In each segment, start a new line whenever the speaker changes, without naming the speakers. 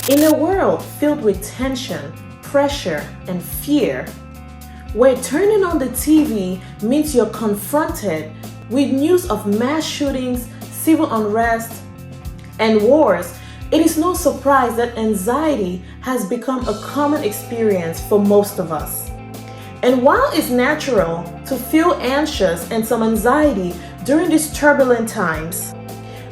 In a world filled with tension, pressure, and fear, where turning on the TV means you're confronted with news of mass shootings, civil unrest, and wars, it is no surprise that anxiety has become a common experience for most of us. And while it's natural to feel anxious and some anxiety during these turbulent times,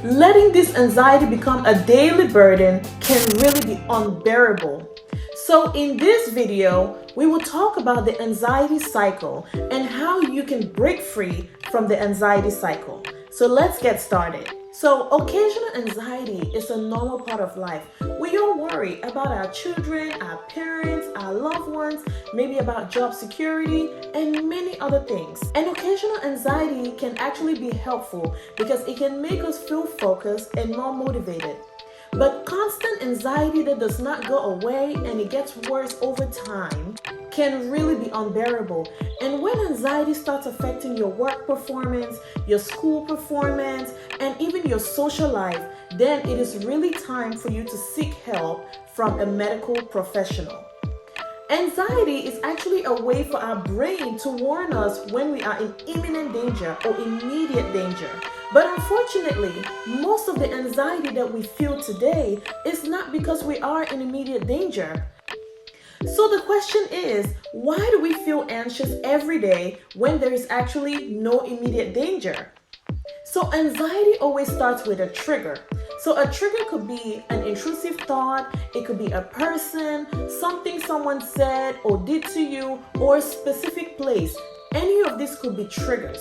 letting this anxiety become a daily burden can really be unbearable. So in this video, we will talk about the anxiety cycle and how you can break free from the anxiety cycle. So let's get started. So occasional anxiety is a normal part of life. We all worry about our children, our parents, our loved ones, maybe about job security, and many other things. And occasional anxiety can actually be helpful because it can make us feel focused and more motivated. But constant anxiety that does not go away and it gets worse over time can really be unbearable. And when anxiety starts affecting your work performance, your school performance, and even your social life, then it is really time for you to seek help from a medical professional. Anxiety is actually a way for our brain to warn us when we are in imminent danger or immediate danger. But unfortunately, most of the anxiety that we feel today is not because we are in immediate danger. So the question is, why do we feel anxious every day when there is actually no immediate danger? So anxiety always starts with a trigger. So a trigger could be an intrusive thought, it could be a person, something someone said or did to you, or a specific place. Any of these could be triggers.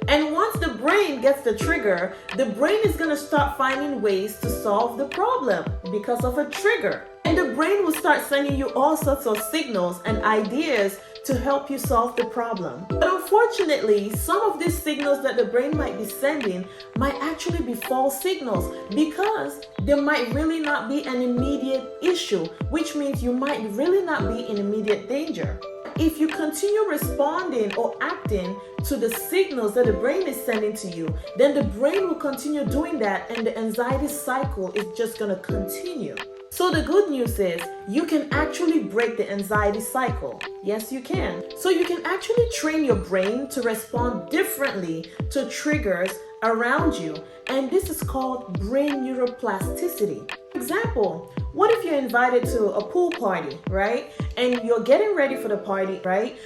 And once the brain gets the trigger, the brain is going to start finding ways to solve the problem because of a trigger. And the brain will start sending you all sorts of signals and ideas to help you solve the problem. But unfortunately, some of these signals that the brain might be sending might actually be false signals because there might really not be an immediate issue, which means you might really not be in immediate danger. If you continue responding or acting to the signals that the brain is sending to you, then the brain will continue doing that and the anxiety cycle is just going to continue. So the good news is you can actually break the anxiety cycle. Yes, you can. So you can actually train your brain to respond differently to triggers around you. And this is called brain neuroplasticity. For example, what if you're invited to a pool party, right? And you're getting ready for the party, right?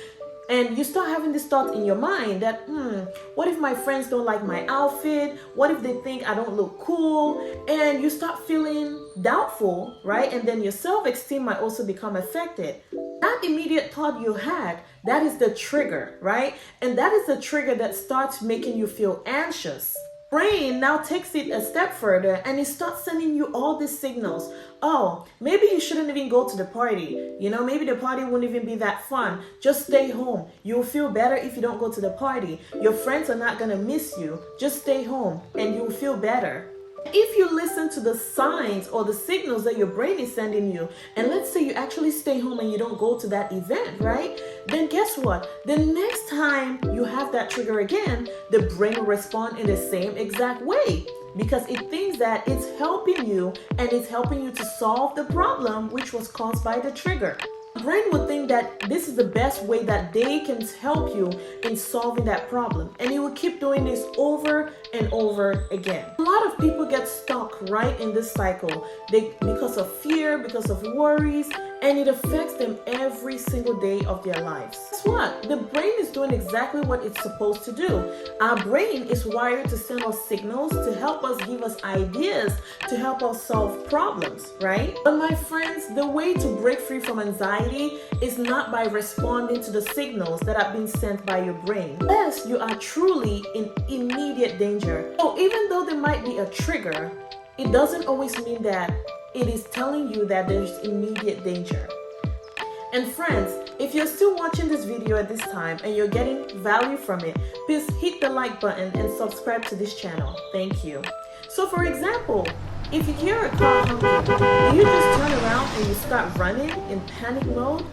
And you start having this thought in your mind that, what if my friends don't like my outfit? What if they think I don't look cool? And you start feeling doubtful, right? And then your self-esteem might also become affected. That immediate thought you had, that is the trigger, right? And that is the trigger that starts making you feel anxious. Brain now takes it a step further and it starts sending you all these signals. Oh, maybe you shouldn't even go to the party. Maybe the party won't even be that fun. Just stay home. You'll feel better if you don't go to the party. Your friends are not going to miss you. Just stay home and you'll feel better. If you listen to the signs or the signals that your brain is sending you, and let's say you actually stay home and you don't go to that event, right? Then guess what? The next time you have that trigger again, the brain will respond in the same exact way because it thinks that it's helping you and it's helping you to solve the problem which was caused by the trigger. The brain would think that this is the best way that they can help you in solving that problem, and it will keep doing this over and over again. A lot of people get stuck right in this cycle because of fear, because of worries, and it affects them every single day of their lives. Guess what? The brain is doing exactly what it's supposed to do. Our brain is wired to send us signals to help us, give us ideas to help us solve problems, right? But my friends, the way to break free from anxiety is not by responding to the signals that have been sent by your brain, unless you are truly in immediate danger. So even though there might be a trigger, it doesn't always mean that it is telling you that there's immediate danger. And friends, if you're still watching this video at this time and you're getting value from it, please hit the like button and subscribe to this channel. Thank you. So for example, if you hear a car honking, do you just turn around and you start running in panic mode?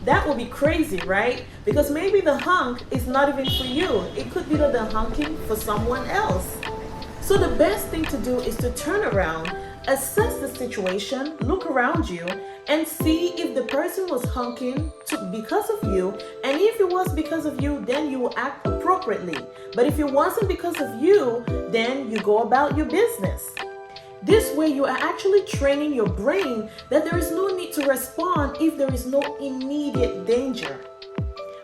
That would be crazy, right? Because maybe the honk is not even for you. It could be that the honking for someone else. So the best thing to do is to turn around, Assess the situation, look around you, and see if the person was honking because of you, and if it was because of you, then you will act appropriately. But if it wasn't because of you, then you go about your business. This way, you are actually training your brain that there is no need to respond if there is no immediate danger.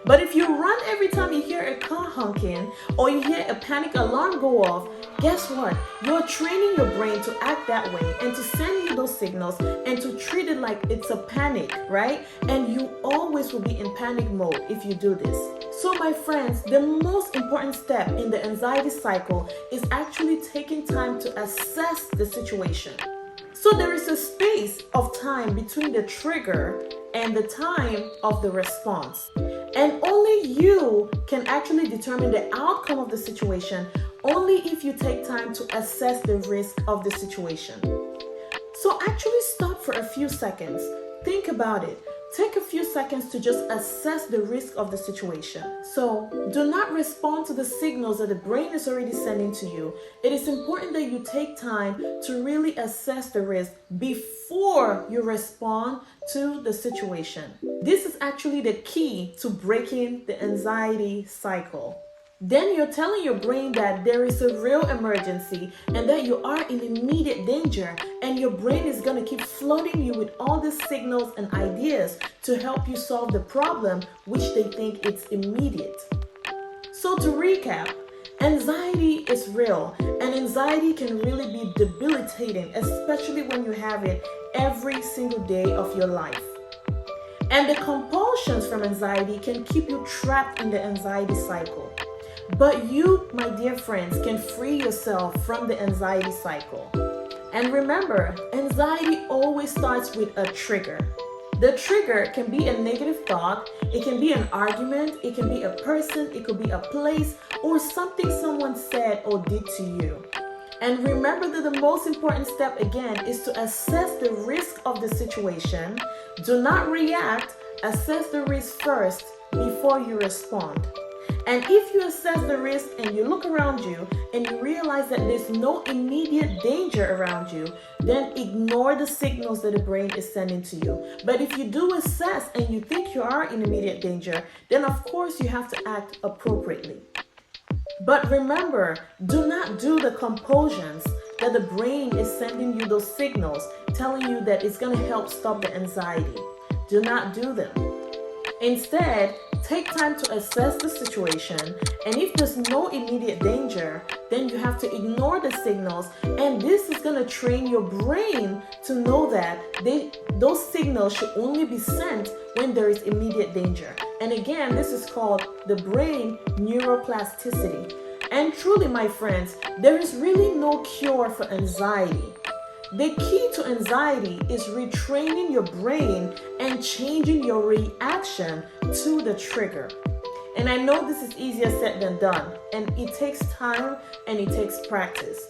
But if you run every time you hear a car honking or you hear a panic alarm go off, guess what? You're training your brain to act that way and to send you those signals and to treat it like it's a panic, right? And you always will be in panic mode if you do this. So my friends, the most important step in the anxiety cycle is actually taking time to assess the situation. So there is a space of time between the trigger and the time of the response. And only you can actually determine the outcome of the situation only if you take time to assess the risk of the situation. So actually stop for a few seconds. Think about it. Take a few seconds to just assess the risk of the situation. So do not respond to the signals that the brain is already sending to you. It is important that you take time to really assess the risk before you respond to the situation. This is actually the key to breaking the anxiety cycle. Then you're telling your brain that there is a real emergency and that you are in immediate danger, and your brain is going to keep flooding you with all these signals and ideas to help you solve the problem, which they think it's immediate. So to recap, anxiety is real, and anxiety can really be debilitating, especially when you have it every single day of your life. And the compulsions from anxiety can keep you trapped in the anxiety cycle. But you, my dear friends, can free yourself from the anxiety cycle. And remember, anxiety always starts with a trigger. The trigger can be a negative thought, it can be an argument, it can be a person, it could be a place, or something someone said or did to you. And remember that the most important step again is to assess the risk of the situation. Do not react, assess the risk first before you respond. And if you assess the risk and you look around you and you realize that there's no immediate danger around you, then ignore the signals that the brain is sending to you. But if you do assess and you think you are in immediate danger, then of course you have to act appropriately. But remember, do not do the compulsions that the brain is sending you those signals, telling you that it's going to help stop the anxiety. Do not do them. Instead, take time to assess the situation, and if there's no immediate danger, then you have to ignore the signals, and this is going to train your brain to know that those signals should only be sent when there is immediate danger. And again, this is called the brain neuroplasticity. And truly, my friends, there is really no cure for anxiety. The key to anxiety is retraining your brain and changing your reaction to the trigger. And I know this is easier said than done, and it takes time and it takes practice.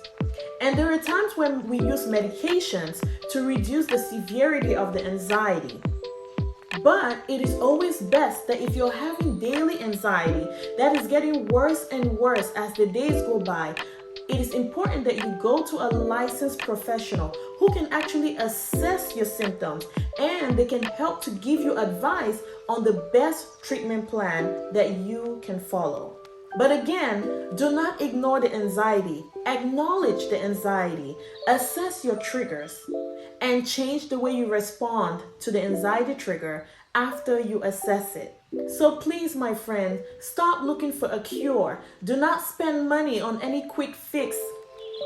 And there are times when we use medications to reduce the severity of the anxiety. But it is always best that if you're having daily anxiety that is getting worse and worse as the days go by, it is important that you go to a licensed professional who can actually assess your symptoms, and they can help to give you advice on the best treatment plan that you can follow. But again, do not ignore the anxiety. Acknowledge the anxiety, assess your triggers, and change the way you respond to the anxiety trigger after you assess it. So please, my friend, stop looking for a cure. Do not spend money on any quick fix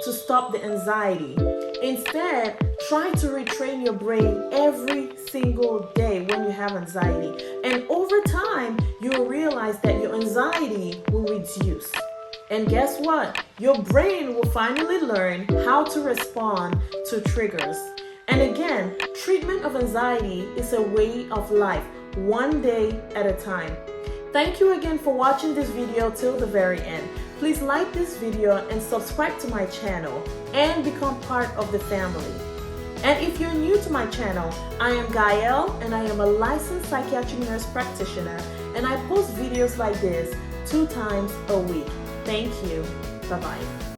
to stop the anxiety. Instead, try to retrain your brain every single day when you have anxiety. And over time, you will realize that your anxiety will reduce. And guess what? Your brain will finally learn how to respond to triggers. And again, treatment of anxiety is a way of life, one day at a time. Thank you again for watching this video till the very end. Please like this video and subscribe to my channel and become part of the family. And if you're new to my channel, I am Gael and I am a licensed psychiatric nurse practitioner, and I post videos like this 2 times a week. Thank you. Bye-bye.